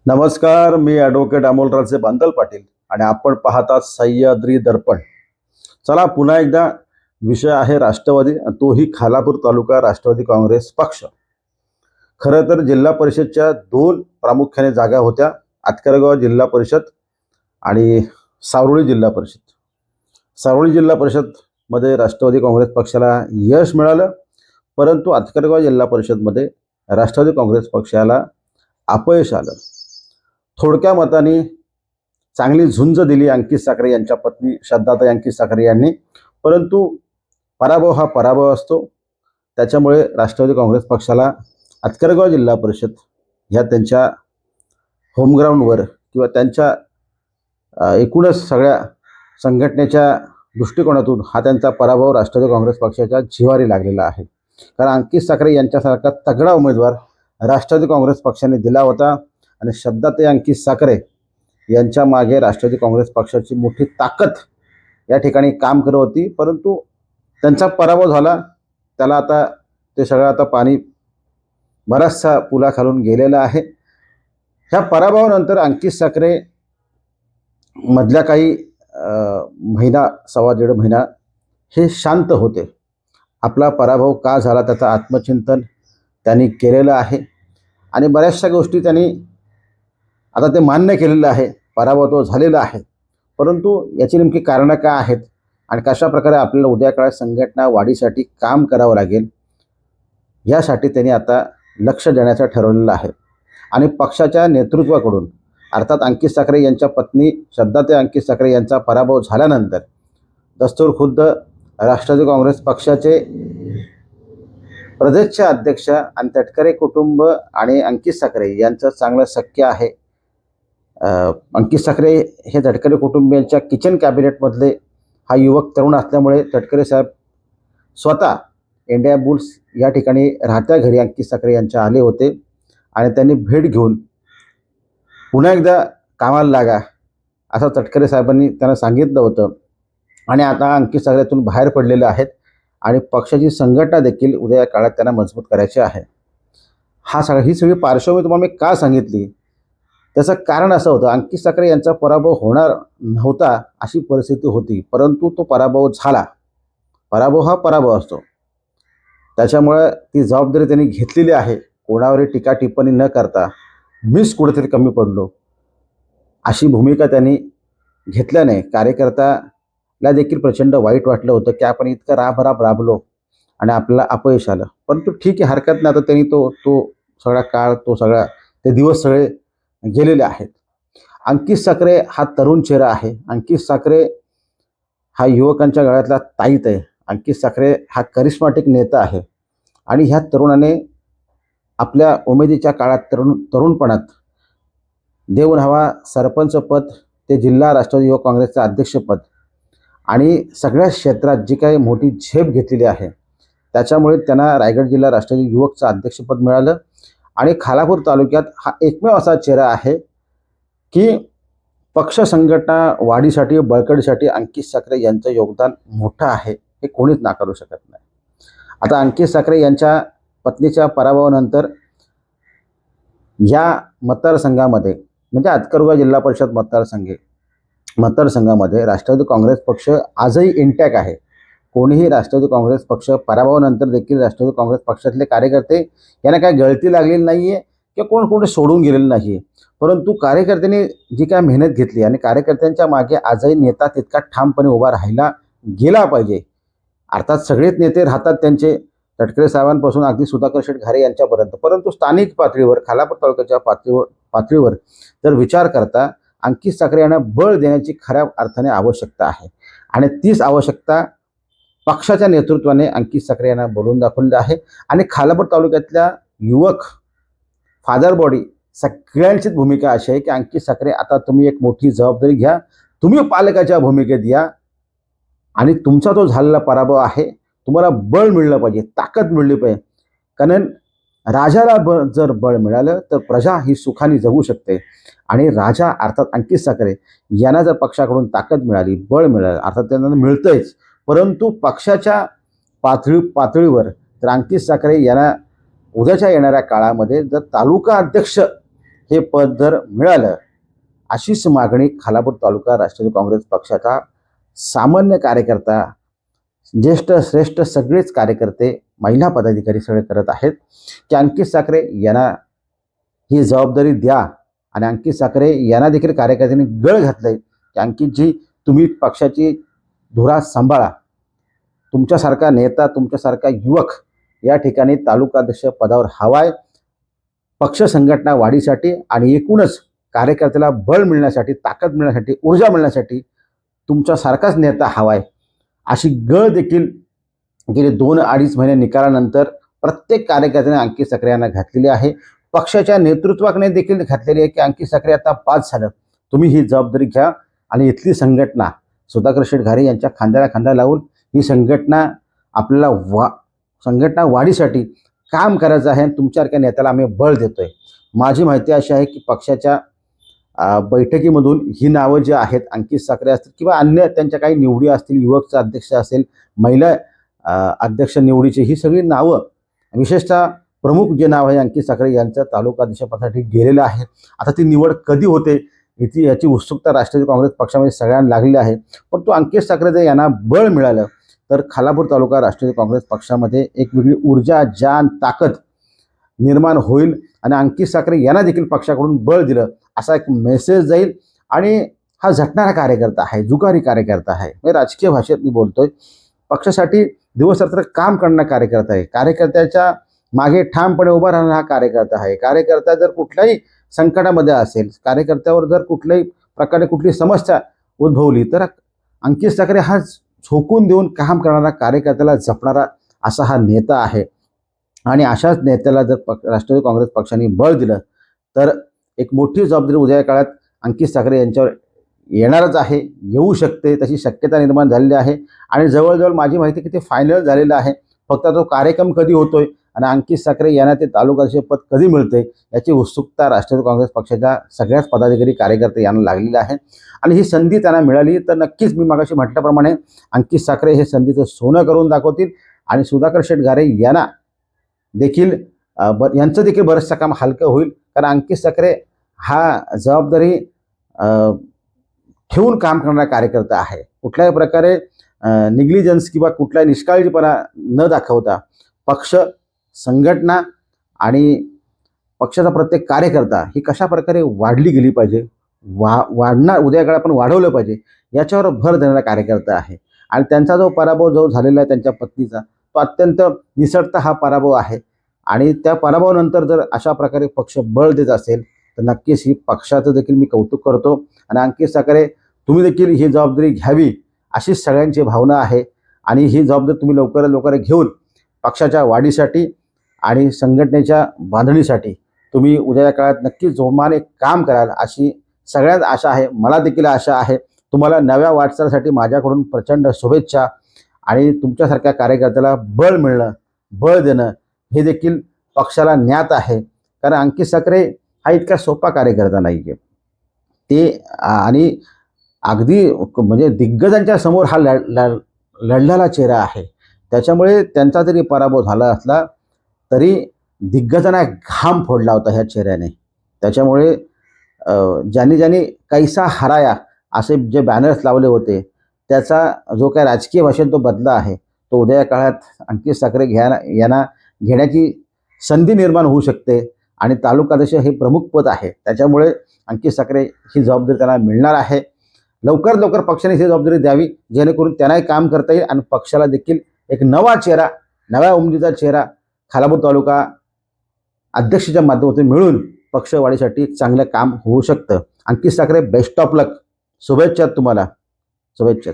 नमस्कार, मी ॲडव्होकेट अमोलराजे बांदल पाटील आणि आपण पाहतात सह्याद्री दर्पण. चला पुन्हा एकदा विषय आहे राष्ट्रवादी, तोही खालापूर तालुका राष्ट्रवादी काँग्रेस पक्ष. खरं तर जिल्हा परिषदच्या दोन प्रामुख्याने जागा होत्या, आतकरगाव जिल्हा परिषद आणि सारोळी जिल्हा परिषद. सारोळी जिल्हा परिषदमध्ये राष्ट्रवादी काँग्रेस पक्षाला यश मिळालं, परंतु आतकरगाव जिल्हा परिषदमध्ये राष्ट्रवादी काँग्रेस पक्षाला अपयश आलं. थोडक्या मताने चांगली झुंज दिली अंकित साखरे यांच्या पत्नी श्रद्धाताई अंकित साखरे यांनी, परंतु पराभव हा पराभव असतो. त्याच्यामुळे राष्ट्रवादी काँग्रेस पक्षाला आतकरगाव जिल्हा परिषद ह्या त्यांच्या होमग्राऊंडवर किंवा त्यांच्या एकूणच सगळ्या संघटनेच्या दृष्टिकोनातून हा त्यांचा पराभव राष्ट्रवादी काँग्रेस पक्षाच्या जिव्हारी लागलेला आहे. कारण अंकित साखरे यांच्यासारखा तगडा उमेदवार राष्ट्रवादी काँग्रेस पक्षाने दिला होता आणि श्रद्धाताई अंकित साखरे यांच्या मागे राष्ट्रवादी काँग्रेस पक्षाची मोठी ताकद या ठिकाणी काम करत होती, परंतु त्यांचा पराभव झाला. त्याला आता ते सगळं आता पाणी बराचसा पुलाखालून गेलेलं आहे. ह्या पराभवानंतर अंकित साखरे मधल्या काही महिना सव्वा दीड महिना हे शांत होते. आपला पराभव का झाला त्याचं आत्मचिंतन त्यांनी केलेलं आहे आणि बऱ्याचशा गोष्टी त्यांनी आता ते मान्य केलेलं आहे. पराभव तो झालेला आहे, परंतु याची नेमकी कारणं काय आहेत आणि कशा प्रकारे आपल्याला उद्या काळात संघटना वाढीसाठी काम करावं लागेल यासाठी त्यांनी आता लक्ष देण्याचं ठरवलेलं आहे. आणि पक्षाच्या नेतृत्वाकडून अर्थात अंकित साखरे यांच्या पत्नी श्रद्धाताई अंकित साखरे यांचा पराभव झाल्यानंतर दस्तूर खुद्द राष्ट्रवादी काँग्रेस पक्षाचे प्रदेशचे अध्यक्ष आणि तटकरे कुटुंब आणि अंकित साखरे यांचं चांगलं सख्य आहे. अंकित साखरे हे तटकरे कुटुंबियांच्या किचन कॅबिनेटमधले हा युवक तरुण असल्यामुळे तटकरे साहेब स्वतः इंडिया बुल्स या ठिकाणी राहत्या घरी अंकित साखरे यांच्या आले होते आणि त्यांनी भेट घेऊन पुन्हा एकदा कामाला लागा असं तटकरे साहेबांनी त्यांना सांगितलं होतं. आणि आता अंकित साखरेतून बाहेर पडलेले आहेत आणि पक्षाची संघटना देखील उद्या काळात त्यांना मजबूत करायची आहे. ही सगळी पार्श्वभूमी तुम्हाला मी का सांगितली, त्याचं कारण असं होतं, अंकित साखरे यांचा पराभव होणार नव्हता अशी परिस्थिती होती, परंतु तो पराभव झाला. पराभव हा पराभव असतो, त्याच्यामुळे ती जबाबदारी त्यांनी घेतलेली आहे. कोणावरही टीका टिप्पणी न करता मीच कुठेतरी कमी पडलो अशी भूमिका त्यांनी घेतल्याने कार्यकर्त्याला देखील प्रचंड वाईट वाटलं होतं की आपण इतकं राबराब राबलो आणि आपल्याला अपयश आलं. परंतु ठीक आहे, हरकत नाही. आता त्यांनी तो सगळा काळ ते दिवस सगळे गेलेले आहेत. अंकित साखरे हा तरुण चेहरा आहे. अंकित साखरे हा युवकांच्या गळ्यातला ताईत आहे. अंकित साखरे हा करिश्मॅटिक नेता आहे आणि ह्या तरुणाने आपल्या उमेदीच्या काळात तरुणपणात देऊन हवा सरपंच पद ते जिल्हा राष्ट्रवादी युवक काँग्रेसचं अध्यक्षपद आणि सगळ्या क्षेत्रात जी काही मोठी झेप घेतलेली आहे त्याच्यामुळे त्यांना रायगड जिल्हा राष्ट्रवादी युवकचं अध्यक्षपद मिळालं. आणि खालापूर तालुक्यात हा एकमेव असा चेहरा आहे की पक्ष संघटना वाढीसाठी बळकटीसाठी अंकित साखरे यांचं योगदान मोठं आहे, हे कोणीच नाकारू शकत नाही. आता अंकित साखरे यांच्या पत्नीच्या पराभवानंतर या मतदारसंघामध्ये म्हणजे आतकरगाव जिल्हा परिषद मतदारसंघामध्ये राष्ट्रवादी काँग्रेस पक्ष आजही इंटॅक्ट आहे. कोणीही राष्ट्रवादी काँग्रेस पक्ष पराभवानंतर देखील राष्ट्रवादी काँग्रेस पक्षातले कार्यकर्ते यांना काय गळती लागलेली नाही आहे किंवा कोणी सोडून गेलेलं नाही आहे, परंतु कार्यकर्त्यांनी जी काय मेहनत घेतली आणि कार्यकर्त्यांच्या मागे आजही नेता तितका ठामपणे उभा राहिला गेला पाहिजे. अर्थात सगळेच नेते राहतात त्यांचे, तटकरे साहेबांपासून अगदी सुधाकर शेठ घारे यांच्यापर्यंत, परंतु स्थानिक पातळीवर खालापूर तालुक्याच्या पातळीवर जर विचार करता अंकित साखरे यांना बळ देण्याची खऱ्या अर्थाने आवश्यकता आहे आणि तीच आवश्यकता पक्षाच्या नेतृत्वाने अंकित साखरे यांना बोलून दाखवलेलं आहे. आणि खालापूर तालुक्यातल्या युवक फादर बॉडी सगळ्यांचीच भूमिका अशी आहे की अंकित साखरे आता तुम्ही एक मोठी जबाबदारी घ्या, तुम्ही पालकाच्या भूमिकेत या आणि तुमचा तो झालेला पराभव आहे तुम्हाला बळ मिळलं पाहिजे, ताकद मिळली पाहिजे. कारण राजाला जर बळ मिळालं तर प्रजा ही सुखाने जगू शकते आणि राजा अर्थात अंकित साखरे यांना जर पक्षाकडून ताकद मिळाली, बळ मिळालं, अर्थात त्यांना मिळतंच, परंतु पक्षाच्या पातळीवर तर अंकित साखरे यांना उद्याच्या येणाऱ्या काळामध्ये जर तालुका अध्यक्ष हे पद जर मिळालं, अशीच मागणी खालापूर तालुका राष्ट्रवादी काँग्रेस पक्षाचा सामान्य कार्यकर्ता, ज्येष्ठ श्रेष्ठ सगळेच कार्यकर्ते, महिला पदाधिकारी सगळे करत आहेत की अंकित साखरे यांना ही जबाबदारी द्या. आणि अंकित साखरे यांना देखील कार्यकर्त्यांनी गळ घातलंय की अंकितजी, तुम्ही पक्षाची धुरा सांभाळा. तुमच्यासारखा नेता, तुमच्यासारखा युवक या ठिकाणी तालुकाध्यक्ष पदावर हवाय. पक्ष संघटना वाढीसाठी आणि एकूणच कार्यकर्त्याला बळ मिळण्यासाठी, ताकद मिळण्यासाठी, ऊर्जा मिळण्यासाठी तुमच्यासारखाच नेता हवाय. अशी गळ देखील गेले 2-2.5 महिने निकालानंतर प्रत्येक कार्यकर्त्याने अंकित साखरे यांना घातलेली आहे. पक्षाच्या नेतृत्वाने देखील घातलेली आहे की अंकित साखरे आता पास झालं, तुम्ही ही जबाबदारी घ्या आणि इथली संघटना सुधाकर शेठ घारे यांच्या खांद्याला खांदा लावून ही संघटना आपल्याला संघटना वाढीसाठी काम करायचं आहे आणि तुमच्यासारख्या नेत्याला आम्ही बळ देतोय. माझी माहिती अशी आहे की पक्षाच्या बैठकीमधून ही नावं जी आहेत, अंकित साखरे असतील किंवा अन्य त्यांच्या काही निवडी असतील, युवकचा अध्यक्ष असेल, महिला अध्यक्ष निवडीची, ही सगळी नावं, विशेषतः प्रमुख जे नाव आहे अंकित साखरे यांचं तालुकाध्यक्षपदासाठी गेलेलं आहे. आता ती निवड कधी होते याची उत्सुकता राष्ट्रवादी काँग्रेस पक्षामध्ये सगळ्यांना लागलेली आहे. पण तो अंकित साखरे जर यांना बळ मिळालं तर खालापूर तालुका राष्ट्रवादी काँग्रेस पक्षामध्ये एक वेगळी ऊर्जा, जान, ताकद निर्माण होईल आणि अंकित साखरे यांना देखील पक्षाकडून बळ दिलं असा एक मेसेज जाईल. आणि हा झटणारा कार्यकर्ता आहे, जुगारी कार्यकर्ता आहे, म्हणजे राजकीय भाषेत मी बोलतोय. पक्षासाठी दिवसरात्र काम करणारा कार्यकर्ता आहे, कार्यकर्त्याच्या मागे ठामपणे उभा राहणारा हा कार्यकर्ता आहे. कार्यकर्ता जर कुठल्याही संकटामध्ये असेल, कार्यकर्त्यावर जर कुठल्याही प्रकारे कुठली समस्या उद्भवली तर अंकित साखरे हा झोकून देऊन काम करणारा, कार्यकर्त्याला जपणारा असा हा नेता आहे. आणि अशाच नेत्याला जर राष्ट्रवादी काँग्रेस पक्षाने बळ दिलं तर एक मोठी जबाबदारी उद्या काळात अंकित साखरे यांच्यावर येणारच आहे, येऊ शकते, तशी शक्यता निर्माण झालेली आहे. आणि जवळजवळ माझी माहिती की ते फायनल झालेलं आहे. फक्त तो कार्यक्रम कधी होतोय आणि अंकित साखरे यांना ते तालुकाध्यक्ष पद कधी मिळते याची उत्सुकता राष्ट्रवादी काँग्रेस पक्षाच्या सगळ्याच पदाधिकारी, कार्यकर्ते यांना लागलेली आहे. आणि ही संधी त्यांना मिळाली तर नक्कीच मी मगाशी म्हटल्याप्रमाणे अंकित साखरे हे संधीचं सोनं करून दाखवतील आणि सुधाकर शेठ घारे यांना देखील यांचं देखील बरंचसं काम हलकं होईल. कारण अंकित साखरे हा जबाबदारी ठेवून काम करणारा कार्यकर्ता आहे. कुठल्याही प्रकारे निग्लिजन्स किंवा कुठलाही निष्काळजीपणा न दाखवता पक्ष, संघटना आणि पक्षाचा प्रत्येक कार्यकर्ता ही कशा प्रकारे वाढली गेली पाहिजे, वाढणार, उद्या काळात आपण वाढवलं पाहिजे याच्यावर भर देणारा कार्यकर्ता आहे. आणि त्यांचा जो पराभव जो झालेला आहे त्यांच्या पत्नीचा, तो अत्यंत निसटता हा पराभव आहे. आणि त्या पराभवानंतर जर अशा प्रकारे पक्ष बळ देत असेल तर नक्कीच ही पक्षाचं देखील मी कौतुक करतो. आणि अंकित साखरे, तुम्ही देखील ही जबाबदारी घ्यावी अशीच सगळ्यांची भावना आहे. आणि ही जबाबदारी तुम्ही लवकरात लवकर घेऊन पक्षाच्या वाढीसाठी आणि संघटनेच्या बांधणीसाठी तुम्ही उद्याच्या काळात नक्कीच जोमाने काम कराल अशी सगळ्यात आशा आहे. मला देखील आशा आहे. तुम्हाला नव्या वाटचालीसाठी माझ्याकडून प्रचंड शुभेच्छा. आणि तुमच्यासारख्या कार्यकर्त्याला बळ मिळणं, बळ देणं हे देखील पक्षाला ज्ञात आहे. कारण अंकित साखरे हा इतका सोपा कार्यकर्ता नाही आहे. ते आणि अगदी म्हणजे दिग्गजांच्या समोर हा लढलेला चेहरा आहे. त्याच्यामुळे त्यांचा जरी पराभव झाला असला तरी दिग्गजांना घाम फोडला होता ह्या चेहऱ्याने. त्याच्यामुळे ज्यांनी ज्यांनी कैसा हराया असे जे बॅनर्स लावले होते त्याचा जो काय राजकीय भाषेत तो बदला आहे तो उद्या काळात अंकित साखरे यांना घेण्याची संधी निर्माण होऊ शकते. आणि तालुकाध्यक्ष हे प्रमुख पद आहे, त्याच्यामुळे अंकित साखरे ही जबाबदारी त्यांना मिळणार आहे. लवकरात लवकर पक्षाने ही जबाबदारी द्यावी जेणेकरून त्यांनाही काम करता येईल आणि पक्षाला देखील एक नवा चेहरा, नव्या उमेदीचा चेहरा खालापूर तालुका अध्यक्षाच्या माध्यमातून मिळून पक्षवाढीसाठी चांगलं काम होऊ शकतं. अंकित साखरे, बेस्ट ऑफ लक. शुभेच्छा तुम्हाला, शुभेच्छा.